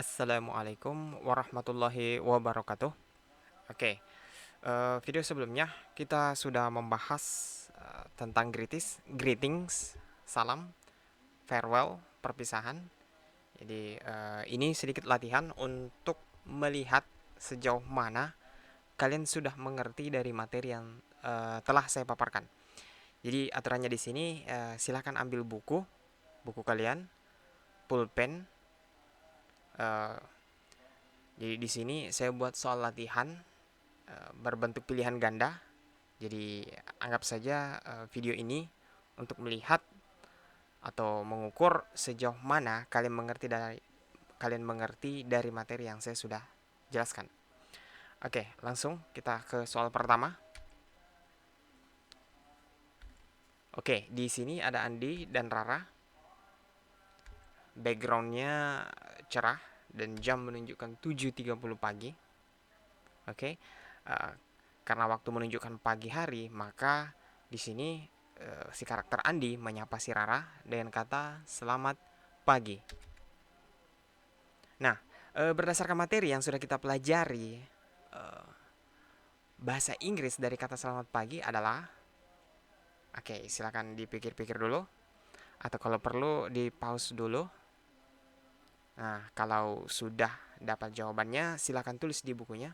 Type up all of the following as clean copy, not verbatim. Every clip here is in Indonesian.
Assalamualaikum warahmatullahi wabarakatuh. Oke, video sebelumnya kita sudah membahas tentang greetings, salam, farewell, perpisahan. Jadi ini sedikit latihan untuk melihat sejauh mana kalian sudah mengerti dari materi yang telah saya paparkan. Jadi aturannya di sini silakan ambil buku kalian, pulpen. eh, jadi di sini saya buat soal latihan berbentuk pilihan ganda. Jadi anggap saja video ini untuk melihat atau mengukur sejauh mana kalian mengerti dari materi yang saya sudah jelaskan. Oke, langsung kita ke soal pertama. Oke, di sini ada Andi dan Rara. Backgroundnya cerah dan jam menunjukkan 7.30 pagi. Oke, uh, karena waktu menunjukkan pagi hari, maka di sini si karakter Andi menyapa si Rara dengan kata selamat pagi. Nah, berdasarkan materi yang sudah kita pelajari, eh, bahasa Inggris dari kata selamat pagi adalah, oke, silakan dipikir-pikir dulu, atau kalau perlu di pause dulu. Nah, kalau sudah dapat jawabannya, silakan tulis di bukunya.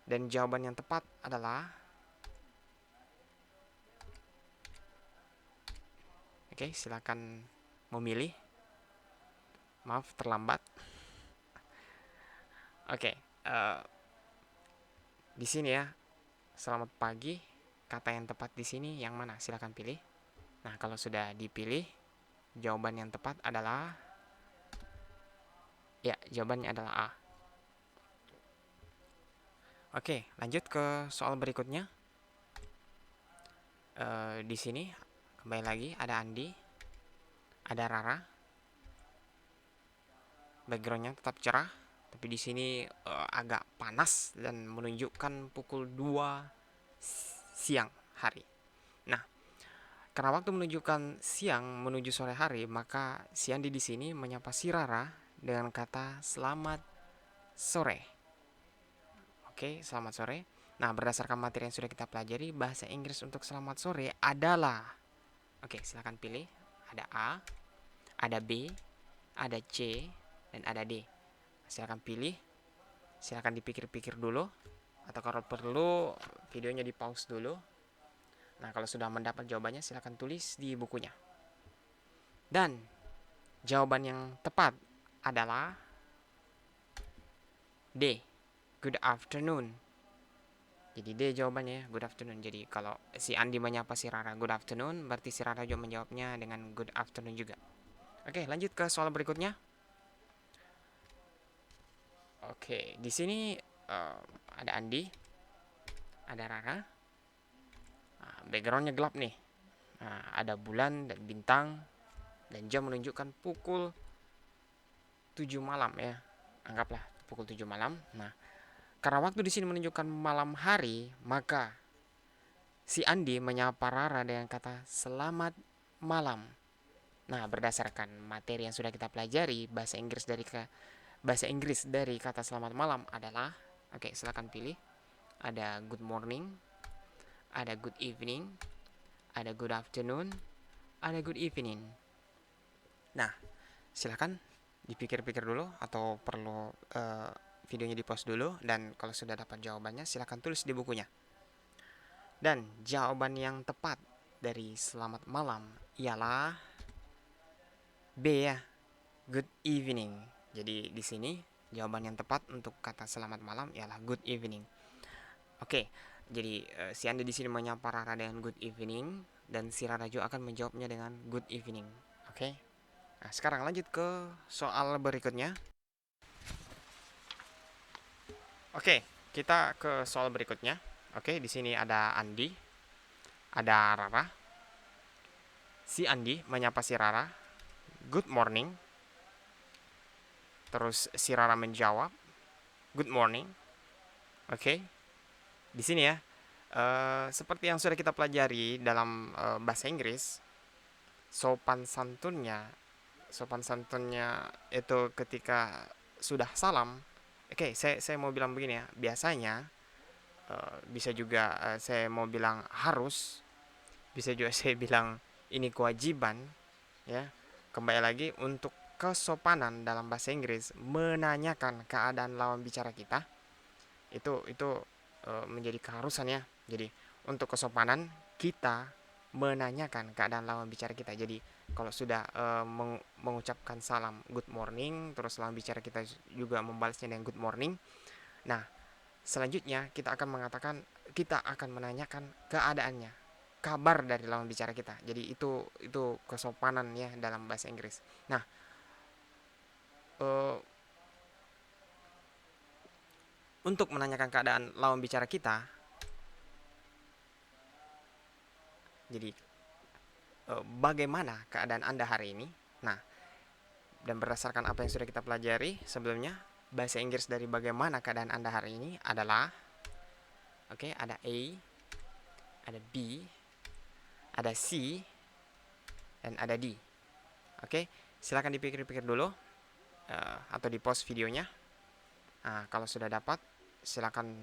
Dan jawaban yang tepat adalah, oke, silakan memilih. Maaf terlambat. Oke, di sini ya, selamat pagi. Kata yang tepat di sini yang mana? Silakan pilih. Nah, kalau sudah dipilih, jawaban yang tepat adalah, ya, jawabannya adalah A. Oke, lanjut ke soal berikutnya. Di sini kembali lagi ada Andi, ada Rara. Backgroundnya tetap cerah, tapi di sini agak panas dan menunjukkan pukul 2 siang hari. Nah, karena waktu menunjukkan siang menuju sore hari, maka si Andi di sini menyapa si Rara dengan kata selamat sore. Oke, selamat sore. Nah, berdasarkan materi yang sudah kita pelajari, bahasa Inggris untuk selamat sore adalah, oke, silakan pilih. Ada A, ada B, ada C, dan ada D. Silakan pilih. Silakan dipikir-pikir dulu, atau kalau perlu videonya di pause dulu. Nah, kalau sudah mendapat jawabannya, silakan tulis di bukunya. Dan jawaban yang tepat adalah D. Good afternoon. Jadi D jawabannya, good afternoon. Jadi kalau si Andi menyapa si Rara good afternoon, berarti si Rara juga menjawabnya dengan good afternoon juga. Oke, lanjut ke soal berikutnya. Oke, di sini ada Andi, ada Rara. Nah, backgroundnya gelap nih. Nah, ada bulan dan bintang dan jam menunjukkan pukul 7 malam ya. Anggaplah pukul 7 malam. Nah, karena waktu di sini menunjukkan malam hari, maka si Andi menyapa Rara dengan kata selamat malam. Nah, berdasarkan materi yang sudah kita pelajari, bahasa Inggris dari kata selamat malam adalah, oke, silakan pilih. Ada good morning, ada good evening, ada good afternoon, ada good evening. Nah, silakan dipikir-pikir dulu atau perlu videonya di pause dulu, dan kalau sudah dapat jawabannya silakan tulis di bukunya. Dan jawaban yang tepat dari selamat malam ialah B ya, good evening. Jadi di sini jawaban yang tepat untuk kata selamat malam ialah good evening. Oke, jadi si Anda di sini menyapa Rara dengan good evening dan si Rara juga akan menjawabnya dengan good evening. Oke. Nah, sekarang lanjut ke soal berikutnya. Oke, kita ke soal berikutnya. Oke, di sini ada Andi, ada Rara. Si Andi menyapa si Rara, good morning. Terus si Rara menjawab, good morning. Oke, di sini ya, seperti yang sudah kita pelajari dalam bahasa Inggris, sopan santunnya, sopan santunnya itu ketika sudah salam, oke, saya mau bilang begini ya. Biasanya bisa juga saya mau bilang harus, bisa juga saya bilang ini kewajiban, ya. Kembali lagi, untuk kesopanan dalam bahasa Inggris menanyakan keadaan lawan bicara kita itu menjadi keharusan ya. Jadi untuk kesopanan kita menanyakan keadaan lawan bicara kita. Jadi kalau sudah mengucapkan salam good morning, terus lawan bicara kita juga membalasnya dengan good morning. Nah, selanjutnya kita akan menanyakan keadaannya, kabar dari lawan bicara kita. Jadi itu kesopanan ya dalam bahasa Inggris. Nah, eh, untuk menanyakan keadaan lawan bicara kita, jadi bagaimana keadaan Anda hari ini? Nah, dan berdasarkan apa yang sudah kita pelajari sebelumnya, bahasa Inggris dari bagaimana keadaan Anda hari ini adalah, oke, ada A, ada B, ada C, dan ada D. Oke, silakan dipikir-pikir dulu atau di pause videonya. Nah, kalau sudah dapat, silakan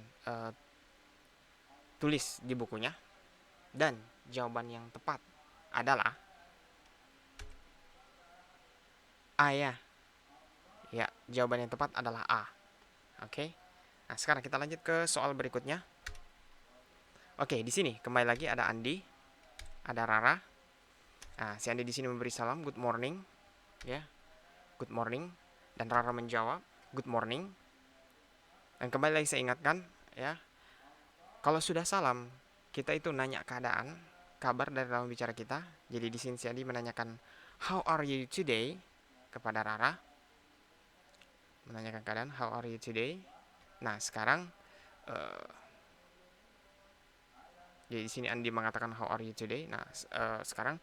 tulis di bukunya. Dan jawaban yang tepat adalah A ya. Ya, jawaban yang tepat adalah A. Oke. Nah, sekarang kita lanjut ke soal berikutnya. Oke, di sini kembali lagi ada Andi, ada Rara. Nah, si Andi di sini memberi salam good morning, ya, good morning, dan Rara menjawab good morning. Dan kembali lagi saya ingatkan, ya, kalau sudah salam, kita itu nanya keadaan, kabar dari lawan bicara kita. Jadi di sini si Andi menanyakan how are you today kepada Rara, menanyakan keadaan how are you today. Nah, sekarang jadi di sini Andi mengatakan how are you today. Nah, sekarang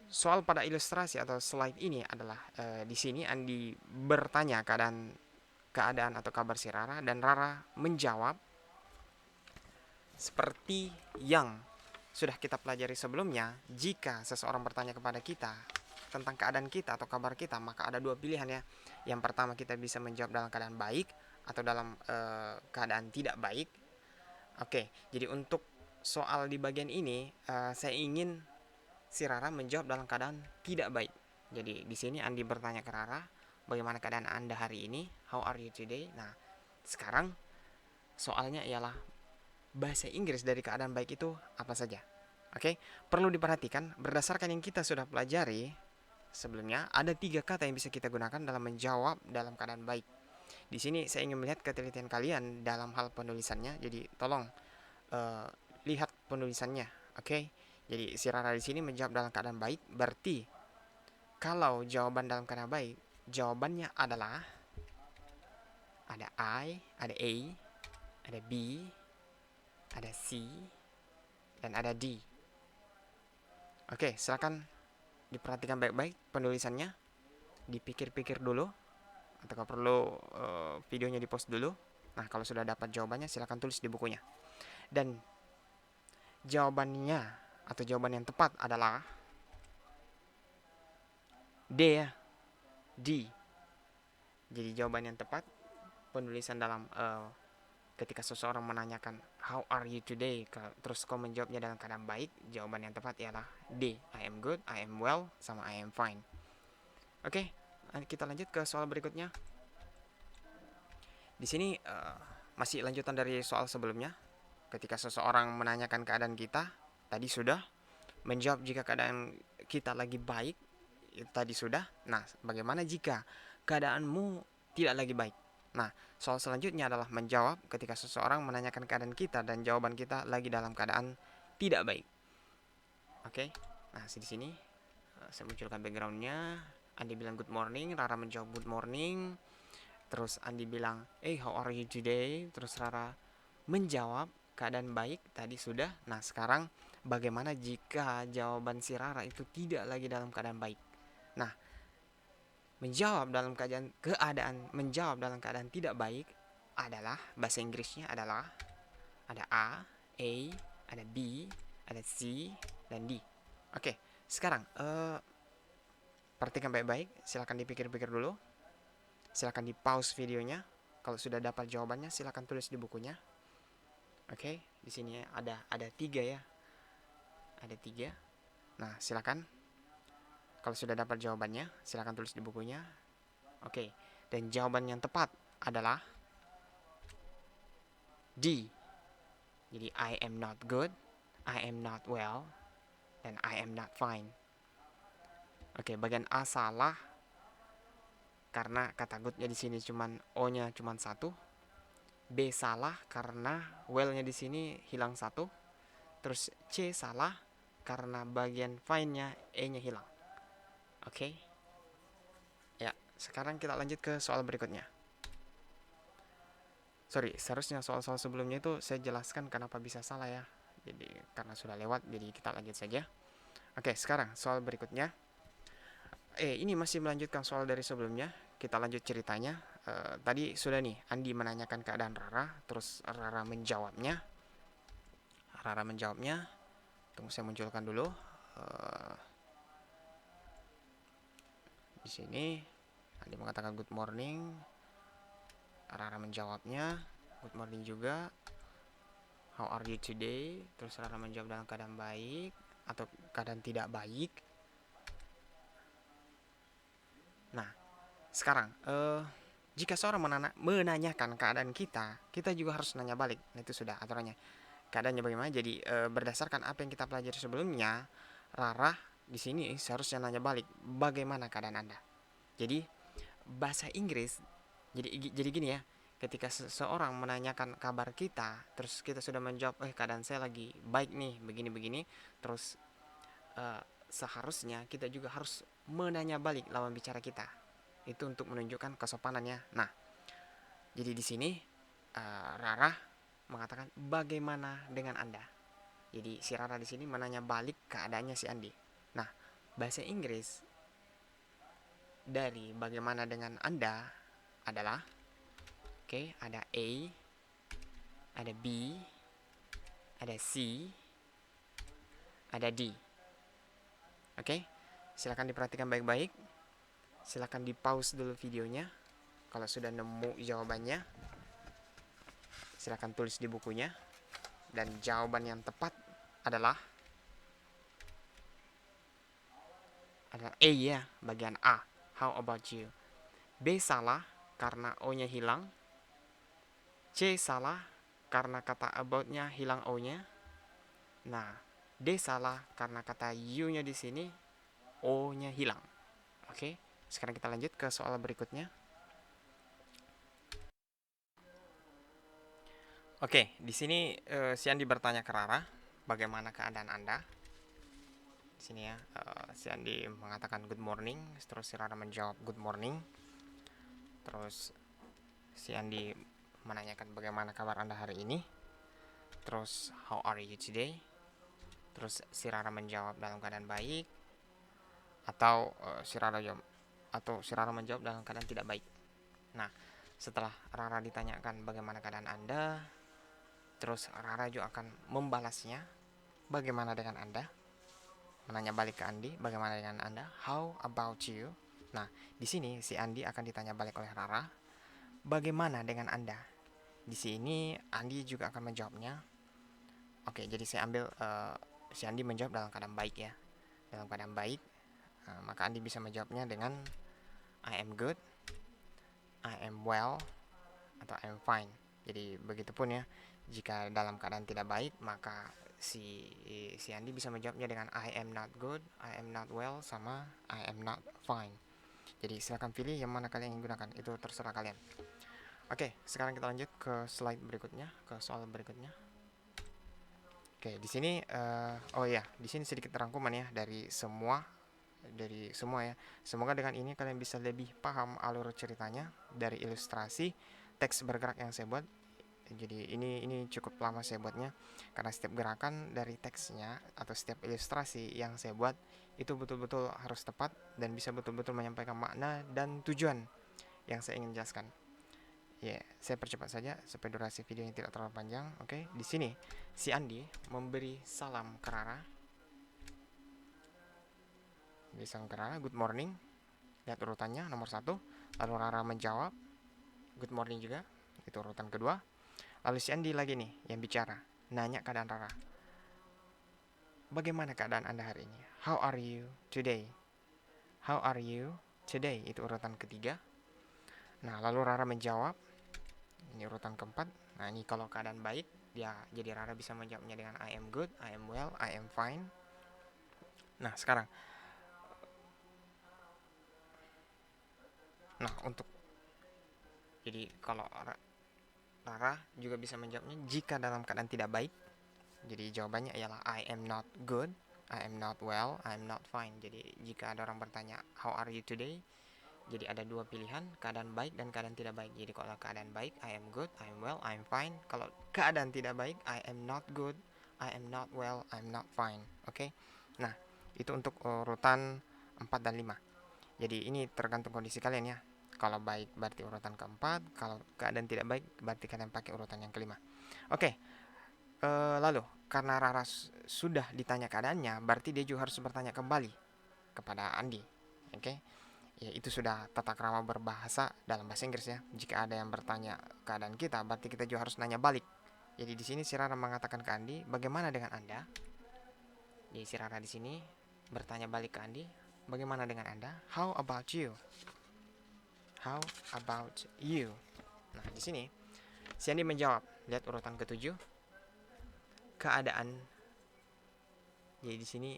soal pada ilustrasi atau slide ini adalah di sini Andi bertanya keadaan atau kabar si Rara, dan Rara menjawab seperti yang sudah kita pelajari sebelumnya. Jika seseorang bertanya kepada kita tentang keadaan kita atau kabar kita, maka ada dua pilihan ya. Yang pertama, kita bisa menjawab dalam keadaan baik atau dalam keadaan tidak baik. Oke, jadi untuk soal di bagian ini saya ingin si Rara menjawab dalam keadaan tidak baik. Jadi di sini Andi bertanya ke Rara, bagaimana keadaan Anda hari ini? How are you today? Nah, sekarang soalnya ialah bahasa Inggris dari keadaan baik itu apa saja. Oke, perlu diperhatikan berdasarkan yang kita sudah pelajari sebelumnya, ada 3 kata yang bisa kita gunakan dalam menjawab dalam keadaan baik. Di sini saya ingin melihat ketelitian kalian dalam hal penulisannya. Jadi tolong lihat penulisannya. Oke. Jadi si Rara di sini menjawab dalam keadaan baik, berarti kalau jawaban dalam keadaan baik, jawabannya adalah ada I, ada A, ada B, ada C, dan ada D. Oke, silakan diperhatikan baik-baik penulisannya, dipikir-pikir dulu, atau kalau perlu videonya di pause dulu. Nah, kalau sudah dapat jawabannya, silakan tulis di bukunya. Dan jawabannya atau jawaban yang tepat adalah D ya, D. Jadi jawaban yang tepat penulisan dalam ketika seseorang menanyakan how are you today, terus kau menjawabnya dalam keadaan baik, jawaban yang tepat ialah D, I am good, I am well, sama I am fine. Oke, kita lanjut ke soal berikutnya. Di sini masih lanjutan dari soal sebelumnya. Ketika seseorang menanyakan keadaan kita, tadi sudah menjawab jika keadaan kita lagi baik, tadi sudah. Nah, bagaimana jika keadaanmu tidak lagi baik? Nah, soal selanjutnya adalah menjawab ketika seseorang menanyakan keadaan kita dan jawaban kita lagi dalam keadaan tidak baik. Oke. Nah, di sini saya munculkan backgroundnya. Andi bilang good morning, Rara menjawab good morning. Terus Andi bilang, hey how are you today? Terus Rara menjawab keadaan baik, tadi sudah. Nah, sekarang bagaimana jika jawaban si Rara itu tidak lagi dalam keadaan baik? Nah, menjawab dalam keadaan tidak baik adalah bahasa Inggrisnya adalah ada A, ada B, ada C, dan D. Oke, sekarang perhatikan baik-baik, silakan dipikir-pikir dulu. Silakan di pause videonya. Kalau sudah dapat jawabannya, silakan tulis di bukunya. Oke, di sini ada 3 ya. Ada 3. Nah, silakan. Kalau sudah dapat jawabannya, silakan tulis di bukunya. Oke, dan jawaban yang tepat adalah D. Jadi I am not good, I am not well, dan I am not fine. Oke, bagian A salah karena kata goodnya di sini cuman O-nya cuman 1. B salah karena well-nya di sini hilang 1. Terus C salah karena bagian fine-nya E-nya hilang. Oke. Ya, sekarang kita lanjut ke soal berikutnya. Sorry, seharusnya soal-soal sebelumnya itu saya jelaskan kenapa bisa salah ya. Jadi karena sudah lewat, jadi kita lanjut saja. Oke, sekarang soal berikutnya. Ini masih melanjutkan soal dari sebelumnya. Kita lanjut ceritanya. Tadi sudah nih, Andi menanyakan keadaan Rara, terus Rara menjawabnya. Tunggu saya munculkan dulu. Di sini Andi mengatakan good morning. Rara menjawabnya good morning juga. How are you today? Terus Rara menjawab dalam keadaan baik atau keadaan tidak baik. Nah, sekarang jika seorang menanyakan keadaan kita, kita juga harus nanya balik. Nah, itu sudah aturannya. Keadaannya bagaimana? Jadi berdasarkan apa yang kita pelajari sebelumnya, Rara di sini seharusnya nanya balik, bagaimana keadaan Anda? Jadi bahasa Inggris, jadi gini ya. Ketika seseorang menanyakan kabar kita, terus kita sudah menjawab, keadaan saya lagi baik nih, begini-begini, terus seharusnya kita juga harus menanya balik lawan bicara kita. Itu untuk menunjukkan kesopanannya. Nah, jadi di sini Rara mengatakan bagaimana dengan Anda. Jadi si Rara di sini menanya balik keadaannya si Andi. Nah, bahasa Inggris dari bagaimana dengan Anda adalah ada A, ada B, ada C, ada D. Silakan diperhatikan baik-baik. Silakan di pause dulu videonya. Kalau sudah nemu jawabannya, silakan tulis di bukunya. Dan jawaban yang tepat adalah A ya, bagian A. How about you? B salah karena O-nya hilang. C salah karena kata about-nya hilang O-nya. Nah, D salah karena kata you-nya di sini O-nya hilang. Sekarang kita lanjut ke soal berikutnya. Di sini si Andi bertanya ke Rara, bagaimana keadaan Anda? Di sini ya, si Andi mengatakan good morning, terus si Rara menjawab good morning. Terus si Andi menanyakan bagaimana kabar Anda hari ini. Terus how are you today? Terus si Rara menjawab dalam keadaan baik, atau si Rara menjawab dalam keadaan tidak baik. Nah, setelah Rara ditanyakan bagaimana keadaan Anda, terus Rara juga akan membalasnya, bagaimana dengan Anda? Menanya balik ke Andi, bagaimana dengan Anda? How about you? Nah, di sini si Andi akan ditanya balik oleh Rara, bagaimana dengan Anda? Di sini Andi juga akan menjawabnya. Jadi saya ambil si Andi menjawab dalam keadaan baik ya. Dalam keadaan baik, maka Andi bisa menjawabnya dengan I am good, I am well, atau I am fine. Jadi begitupun ya. Jika dalam keadaan tidak baik, maka si Andi bisa menjawabnya dengan I am not good, I am not well, sama I am not fine. Jadi silakan pilih yang mana kalian ingin gunakan, itu terserah kalian. Sekarang kita lanjut ke slide berikutnya, ke soal berikutnya. Di sini di sini sedikit rangkuman ya dari semua ya. Semoga dengan ini kalian bisa lebih paham alur ceritanya dari ilustrasi teks bergerak yang saya buat. Jadi ini cukup lama saya buatnya karena setiap gerakan dari teksnya atau setiap ilustrasi yang saya buat itu betul-betul harus tepat dan bisa betul-betul menyampaikan makna dan tujuan yang saya ingin jelaskan. Saya percepat saja supaya durasi videonya tidak terlalu panjang. Di sini si Andi memberi salam ke Rara. Good morning. Lihat urutannya, nomor 1. Lalu Rara menjawab, good morning juga. Itu urutan kedua. Lalu si Andi lagi nih yang bicara, nanya keadaan Rara. Bagaimana keadaan Anda hari ini? How are you today? How are you today? Itu urutan ketiga. Nah, lalu Rara menjawab. Ini urutan keempat. Nah, ini kalau keadaan baik, dia jadi Rara bisa menjawabnya dengan I am good, I am well, I am fine. Nah, sekarang. Nah, untuk jadi kalau Rara juga bisa menjawabnya jika dalam keadaan tidak baik. Jadi jawabannya ialah I am not good, I am not well, I am not fine. Jadi jika ada orang bertanya how are you today, jadi ada dua pilihan, keadaan baik dan keadaan tidak baik. Jadi kalau keadaan baik, I am good, I am well, I am fine. Kalau keadaan tidak baik, I am not good, I am not well, I am not fine. Oke. Nah, itu untuk urutan 4 dan 5. Jadi ini tergantung kondisi kalian ya. Kalau baik berarti urutan keempat, kalau keadaan tidak baik berarti kalian pakai urutan yang kelima. Oke. Lalu karena Rara sudah ditanya keadaannya, berarti dia juga harus bertanya kembali kepada Andi. Oke. Ya, itu sudah tata krama berbahasa dalam bahasa Inggris ya. Jika ada yang bertanya keadaan kita, berarti kita juga harus nanya balik. Jadi di sini si Rara mengatakan ke Andi, "Bagaimana dengan Anda?" Jadi si Rara di sini bertanya balik ke Andi, "Bagaimana dengan Anda? How about you? How about you?" Nah, di sini si Andi menjawab. Lihat urutan ketujuh. Keadaan. Jadi di sini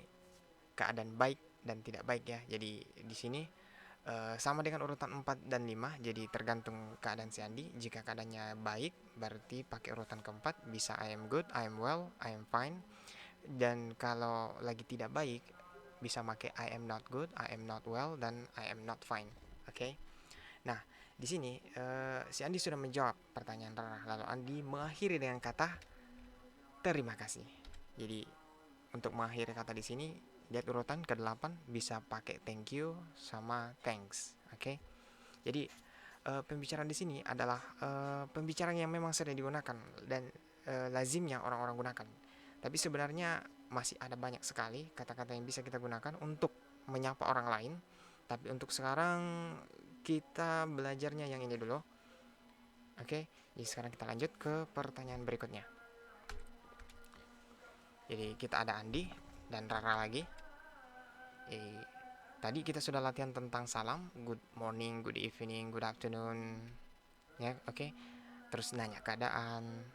keadaan baik dan tidak baik ya. Jadi di sini sama dengan urutan 4 dan 5. Jadi tergantung keadaan si Andi. Jika keadaannya baik berarti pakai urutan keempat, bisa I am good, I am well, I am fine. Dan kalau lagi tidak baik bisa pakai I am not good, I am not well, dan I am not fine. Oke. Nah, di sini si Andi sudah menjawab pertanyaan Rara. Lalu Andi mengakhiri dengan kata terima kasih. Jadi untuk mengakhiri kata di sini, lihat urutan ke-8 bisa pakai thank you sama thanks. Oke. Jadi pembicaraan di sini adalah pembicaraan yang memang sering digunakan dan lazimnya orang-orang gunakan. Tapi sebenarnya masih ada banyak sekali kata-kata yang bisa kita gunakan untuk menyapa orang lain. Tapi untuk sekarang kita belajarnya yang ini dulu. Oke. Jadi sekarang kita lanjut ke pertanyaan berikutnya. Jadi kita ada Andi dan Rara lagi. Tadi kita sudah latihan tentang salam, good morning, good evening, good afternoon, ya, oke. Terus nanya keadaan,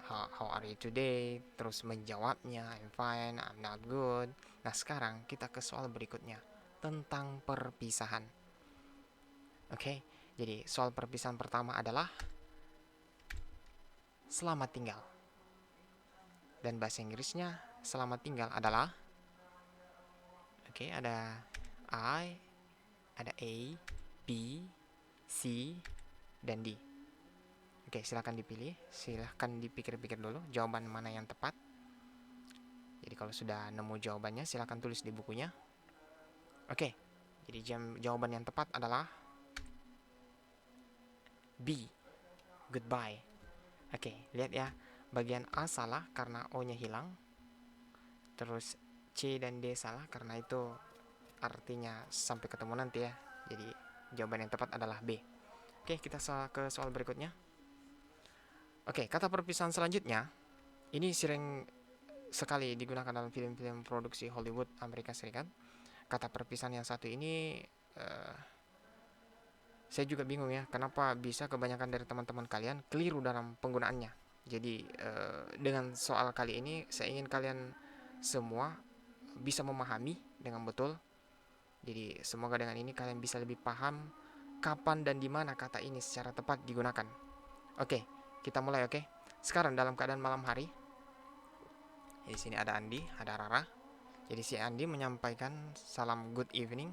how are you today, terus menjawabnya, I'm fine, I'm not good. Nah sekarang kita ke soal berikutnya tentang perpisahan. Oke, jadi soal perpisahan pertama adalah selamat tinggal. Dan bahasa Inggrisnya selamat tinggal adalah, oke, ada I, ada A, B, C, dan D. Oke, silahkan dipilih. Silahkan dipikir-pikir dulu jawaban mana yang tepat. Jadi kalau sudah nemu jawabannya, silahkan tulis di bukunya. Oke, jadi jawaban yang tepat adalah B, goodbye. Oke, lihat ya. Bagian A salah karena O-nya hilang. Terus C dan D salah karena itu artinya sampai ketemu nanti ya. Jadi jawaban yang tepat adalah B. Oke, kita ke soal berikutnya. Oke, kata perpisahan selanjutnya ini sering sekali digunakan dalam film-film produksi Hollywood Amerika Serikat. Kata perpisahan yang satu ini saya juga bingung ya, kenapa bisa kebanyakan dari teman-teman kalian keliru dalam penggunaannya. Jadi dengan soal kali ini saya ingin kalian semua bisa memahami dengan betul. Jadi semoga dengan ini kalian bisa lebih paham kapan dan di mana kata ini secara tepat digunakan. Oke, kita mulai. Oke. Sekarang dalam keadaan malam hari. Di sini ada Andi, ada Rara. Jadi si Andi menyampaikan salam good evening.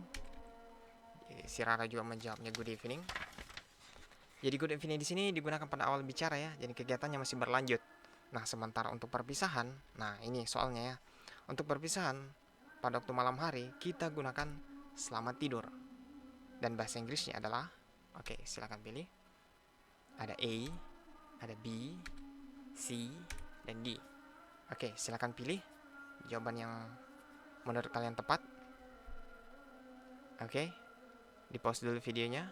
Si Rara juga menjawabnya good evening. Jadi good evening di sini digunakan pada awal bicara ya. Jadi kegiatannya masih berlanjut. Nah, sementara untuk perpisahan, nah ini soalnya ya. Untuk perpisahan pada waktu malam hari kita gunakan selamat tidur. Dan bahasa Inggrisnya adalah, oke, silakan pilih. Ada A, ada B, C, dan D. Oke, silakan pilih jawaban yang menurut kalian tepat. Oke. Di pause dulu videonya.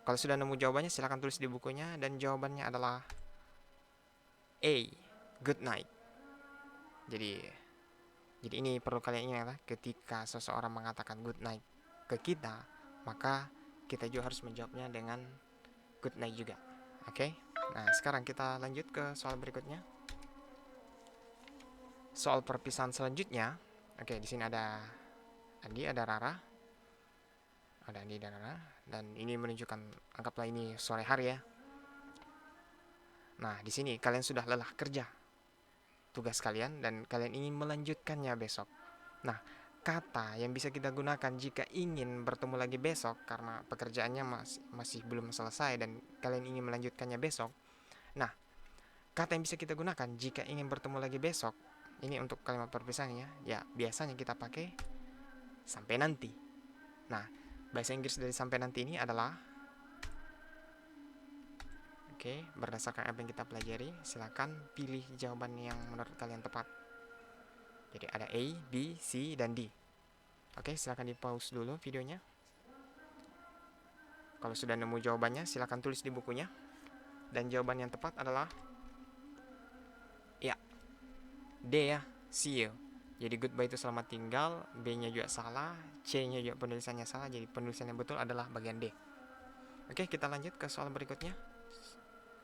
Kalau sudah nemu jawabannya silahkan tulis di bukunya. Dan jawabannya adalah A, good night. Jadi ini perlu kalian ingat, ketika seseorang mengatakan good night ke kita, maka kita juga harus menjawabnya dengan good night juga. Oke? Nah, sekarang kita lanjut ke soal berikutnya. Soal perpisahan selanjutnya. Oke, di sini ada Andi, ada Rara. Ada Andi dan Rara. Dan ini menunjukkan, anggaplah ini sore hari ya. Nah, di sini kalian sudah lelah kerja tugas kalian dan kalian ingin melanjutkannya besok. Nah, kata yang bisa kita gunakan jika ingin bertemu lagi besok karena pekerjaannya masih belum selesai dan kalian ingin melanjutkannya besok. Nah, kata yang bisa kita gunakan jika ingin bertemu lagi besok, ini untuk kalimat perpisahannya, ya biasanya kita pakai sampai nanti. Nah, bahasa Inggris dari sampai nanti ini adalah, oke, berdasarkan apa yang kita pelajari, silakan pilih jawaban yang menurut kalian tepat. Jadi ada A, B, C, dan D. Oke, silakan di pause dulu videonya. Kalau sudah nemu jawabannya, silakan tulis di bukunya. Dan jawaban yang tepat adalah ya, D ya, see you. Jadi goodbye itu selamat tinggal, B-nya juga salah, C-nya juga penulisannya salah, jadi penulisan yang betul adalah bagian D. Oke, kita lanjut ke soal berikutnya.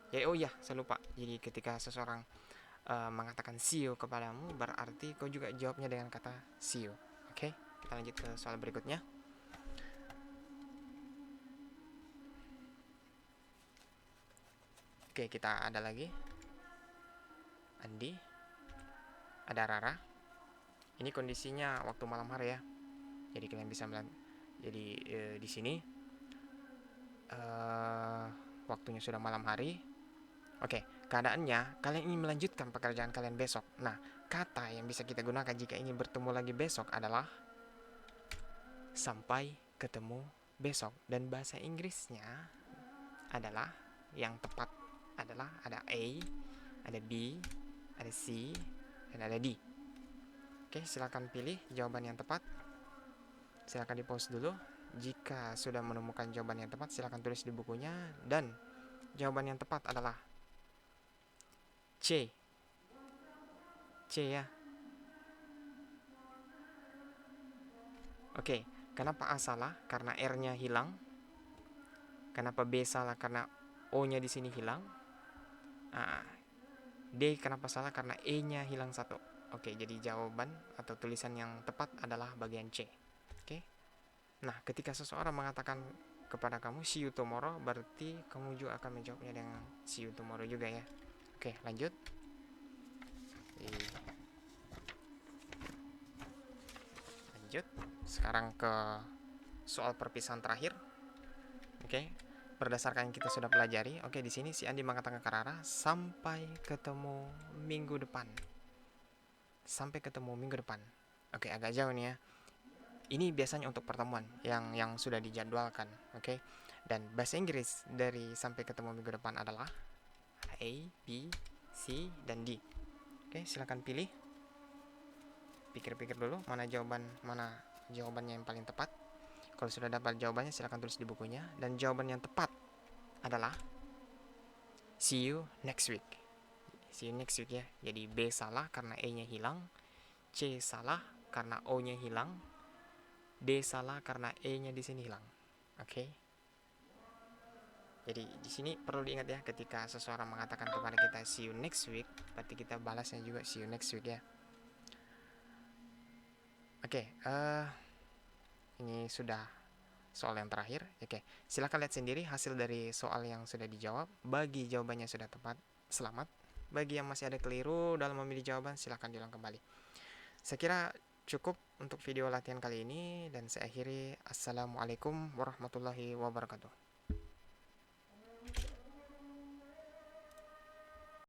Ya, oh ya, saya lupa. Jadi ketika seseorang mengatakan see you kepadamu, berarti kau juga jawabnya dengan kata see you. Oke, kita lanjut ke soal berikutnya. Oke, kita ada lagi Andi, ada Rara. Ini kondisinya waktu malam hari ya. Jadi kalian bisa melihat. Jadi di sini waktunya sudah malam hari. Oke, keadaannya kalian ingin melanjutkan pekerjaan kalian besok. Nah, kata yang bisa kita gunakan jika ingin bertemu lagi besok adalah sampai ketemu besok. Dan bahasa Inggrisnya adalah, yang tepat adalah ada A, ada B, ada C, dan ada D. Oke, silakan pilih jawaban yang tepat. Silakan di pause dulu. Jika sudah menemukan jawaban yang tepat, silakan tulis di bukunya. Dan jawaban yang tepat adalah C. C ya. Oke, kenapa A salah? Karena R-nya hilang. Kenapa B salah? Karena O-nya di sini hilang. D kenapa salah? Karena E-nya hilang satu. Oke, jadi jawaban atau tulisan yang tepat adalah bagian C. Oke. Nah, ketika seseorang mengatakan kepada kamu see you tomorrow, berarti kamu juga akan menjawabnya dengan see you tomorrow juga ya. Oke, lanjut. Lanjut. Sekarang ke soal perpisahan terakhir. Oke. Berdasarkan yang kita sudah pelajari, oke, di sini si Andi mengatakan ke Rara, sampai ketemu minggu depan. Sampai ketemu minggu depan. Oke, agak jauh nih ya. Ini biasanya untuk pertemuan yang sudah dijadwalkan, oke. Dan bahasa Inggris dari sampai ketemu minggu depan adalah A, B, C, dan D. Oke, silakan pilih. Pikir-pikir dulu mana jawabannya yang paling tepat. Kalau sudah dapat jawabannya silakan tulis di bukunya. Dan jawaban yang tepat adalah see you next week. See you next week ya. Jadi B salah karena E-nya hilang, C salah karena O-nya hilang, D salah karena E-nya di sini hilang. Oke. Jadi di sini perlu diingat ya, ketika seseorang mengatakan kepada kita see you next week, berarti kita balasnya juga see you next week ya. Oke, ini sudah soal yang terakhir. Oke, silakan lihat sendiri hasil dari soal yang sudah dijawab. Bagi jawabannya sudah tepat, selamat. Bagi yang masih ada keliru dalam memilih jawaban, silakan diulang kembali. Saya kira cukup untuk video latihan kali ini dan saya akhiri. Assalamualaikum warahmatullahi wabarakatuh.